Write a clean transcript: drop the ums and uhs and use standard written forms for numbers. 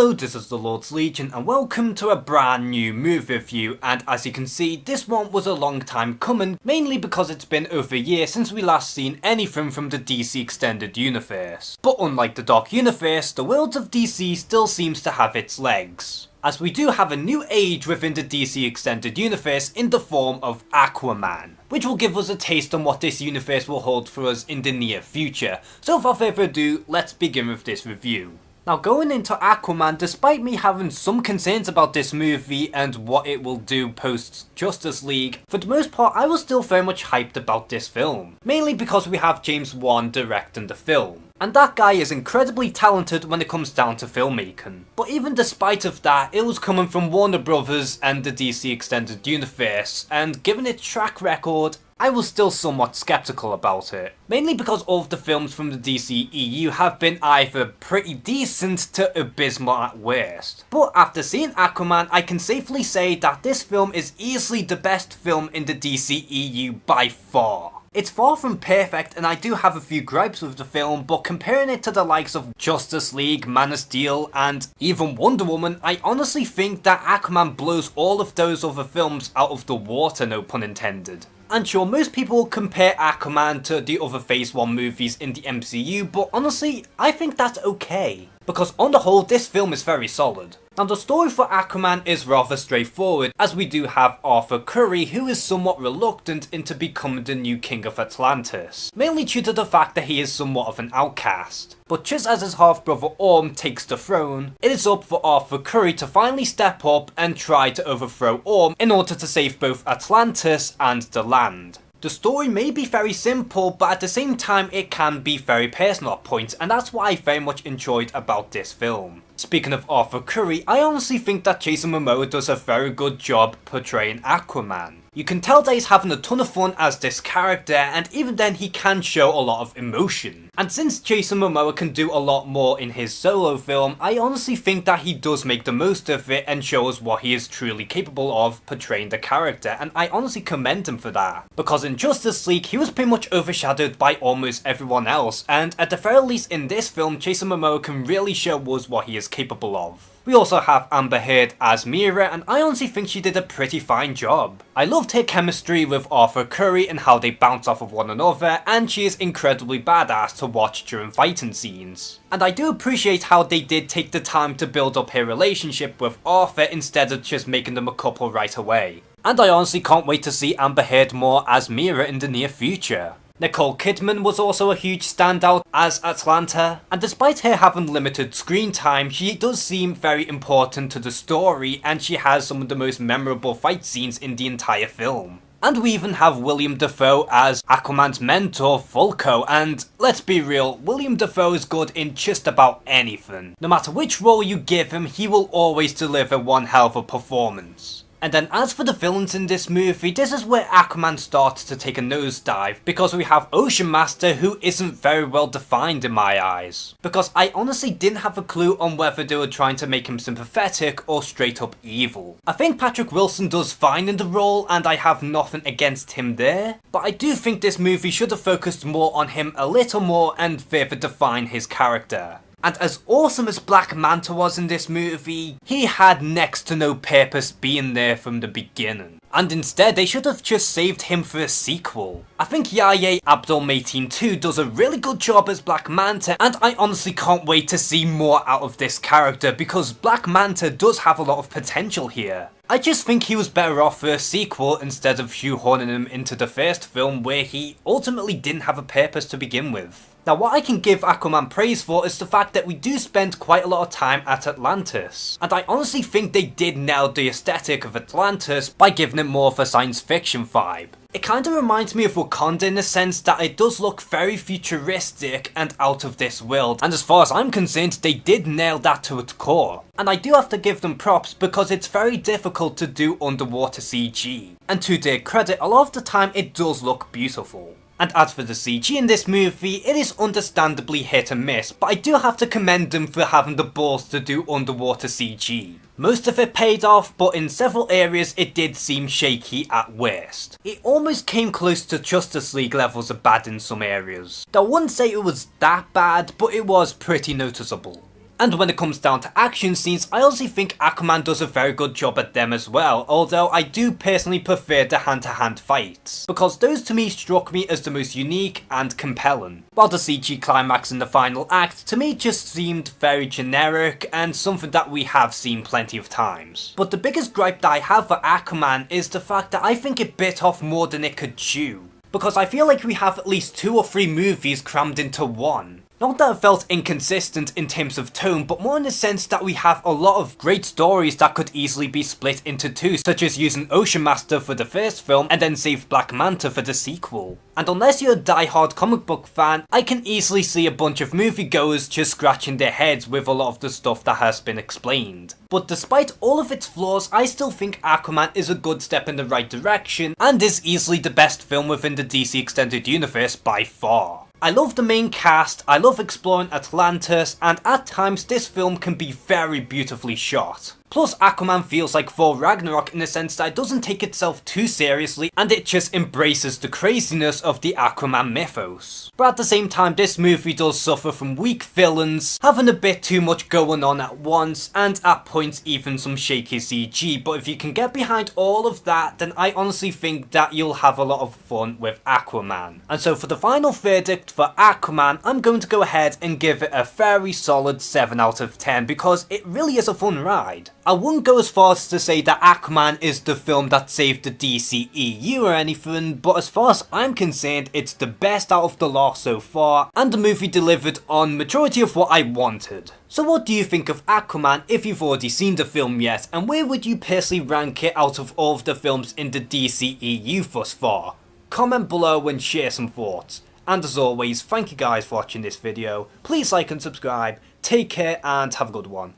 Hello, this is the Lord's Legion and welcome to a brand new movie review, and as you can see, this one was a long time coming, mainly because it's been over a year since we last seen anything from the DC Extended Universe. But unlike the Dark Universe, the world of DC still seems to have its legs, as we do have a new age within the DC Extended Universe in the form of Aquaman, which will give us a taste on what this universe will hold for us in the near future. So without further ado, let's begin with this review. Now, going into Aquaman, despite me having some concerns about this movie and what it will do post Justice League, for the most part I was still very much hyped about this film, mainly because we have James Wan directing the film. And that guy is incredibly talented when it comes down to filmmaking. But even despite of that, it was coming from Warner Brothers and the DC Extended Universe, and given its track record, I was still somewhat skeptical about it. Mainly because all of the films from the DCEU have been either pretty decent to abysmal at worst. But after seeing Aquaman, I can safely say that this film is easily the best film in the DCEU by far. It's far from perfect, and I do have a few gripes with the film, but comparing it to the likes of Justice League, Man of Steel, and even Wonder Woman, I honestly think that Aquaman blows all of those other films out of the water, no pun intended. And sure, most people compare Aquaman to the other Phase 1 movies in the MCU, but honestly, I think that's okay, because on the whole, this film is very solid. Now, the story for Aquaman is rather straightforward, as we do have Arthur Curry, who is somewhat reluctant into becoming the new king of Atlantis, mainly due to the fact that he is somewhat of an outcast. But just as his half-brother Orm takes the throne, it is up for Arthur Curry to finally step up and try to overthrow Orm in order to save both Atlantis and the land. The story may be very simple, but at the same time it can be very personal at points, and that's what I very much enjoyed about this film. Speaking of Arthur Curry, I honestly think that Jason Momoa does a very good job portraying Aquaman. You can tell that he's having a ton of fun as this character, and even then he can show a lot of emotion. And since Jason Momoa can do a lot more in his solo film, I honestly think that he does make the most of it and shows what he is truly capable of portraying the character, and I honestly commend him for that. Because in Justice League, he was pretty much overshadowed by almost everyone else, and at the very least in this film, Jason Momoa can really show us what he is capable of. We also have Amber Heard as Mira, and I honestly think she did a pretty fine job. I loved her chemistry with Arthur Curry and how they bounce off of one another, and she is incredibly badass to watch during fighting scenes. And I do appreciate how they did take the time to build up her relationship with Arthur instead of just making them a couple right away. And I honestly can't wait to see Amber Heard more as Mira in the near future. Nicole Kidman was also a huge standout as Atlanta, and despite her having limited screen time, she does seem very important to the story, and she has some of the most memorable fight scenes in the entire film. And we even have William Dafoe as Aquaman's mentor, Vulko, and let's be real, William Dafoe is good in just about anything. No matter which role you give him, he will always deliver one hell of a performance. And then as for the villains in this movie, this is where Aquaman starts to take a nosedive, because we have Ocean Master, who isn't very well defined in my eyes. Because I honestly didn't have a clue on whether they were trying to make him sympathetic or straight up evil. I think Patrick Wilson does fine in the role, and I have nothing against him there, but I do think this movie should have focused more on him a little more and further define his character. And as awesome as Black Manta was in this movie, he had next to no purpose being there from the beginning. And instead, they should have just saved him for a sequel. I think Yahya Abdul-Mateen 2 does a really good job as Black Manta, and I honestly can't wait to see more out of this character, because Black Manta does have a lot of potential here. I just think he was better off for a sequel instead of shoehorning him into the first film where he ultimately didn't have a purpose to begin with. Now, what I can give Aquaman praise for is the fact that we do spend quite a lot of time at Atlantis, and I honestly think they did nail the aesthetic of Atlantis by giving it more of a science fiction vibe. It kind of reminds me of Wakanda in the sense that it does look very futuristic and out of this world, and as far as I'm concerned, they did nail that to its core. And I do have to give them props because it's very difficult to do underwater CG, and to their credit, a lot of the time it does look beautiful. And as for the CG in this movie, it is understandably hit and miss, but I do have to commend them for having the balls to do underwater CG. Most of it paid off, but in several areas it did seem shaky at worst. It almost came close to Justice League levels of bad in some areas. I wouldn't say it was that bad, but it was pretty noticeable. And when it comes down to action scenes, I also think Aquaman does a very good job at them as well, although I do personally prefer the hand-to-hand fights, because those to me struck me as the most unique and compelling. While the CG climax in the final act to me just seemed very generic and something that we have seen plenty of times. But the biggest gripe that I have for Aquaman is the fact that I think it bit off more than it could chew, because I feel like we have at least 2 or 3 movies crammed into one. Not that it felt inconsistent in terms of tone, but more in the sense that we have a lot of great stories that could easily be split into 2, such as using Ocean Master for the first film and then save Black Manta for the sequel. And unless you're a die-hard comic book fan, I can easily see a bunch of moviegoers just scratching their heads with a lot of the stuff that has been explained. But despite all of its flaws, I still think Aquaman is a good step in the right direction and is easily the best film within the DC Extended Universe by far. I love the main cast, I love exploring Atlantis, and at times this film can be very beautifully shot. Plus Aquaman feels like Thor Ragnarok in the sense that it doesn't take itself too seriously and it just embraces the craziness of the Aquaman mythos. But at the same time this movie does suffer from weak villains, having a bit too much going on at once, and at points even some shaky CG, but if you can get behind all of that then I honestly think that you'll have a lot of fun with Aquaman. And so for the final verdict for Aquaman, I'm going to go ahead and give it a very solid 7 out of 10 because it really is a fun ride. I wouldn't go as far as to say that Aquaman is the film that saved the DCEU or anything, but as far as I'm concerned, it's the best out of the lot so far, and the movie delivered on majority of what I wanted. So what do you think of Aquaman if you've already seen the film yet, and where would you personally rank it out of all of the films in the DCEU thus far? Comment below and share some thoughts. And as always, thank you guys for watching this video, please like and subscribe, take care and have a good one.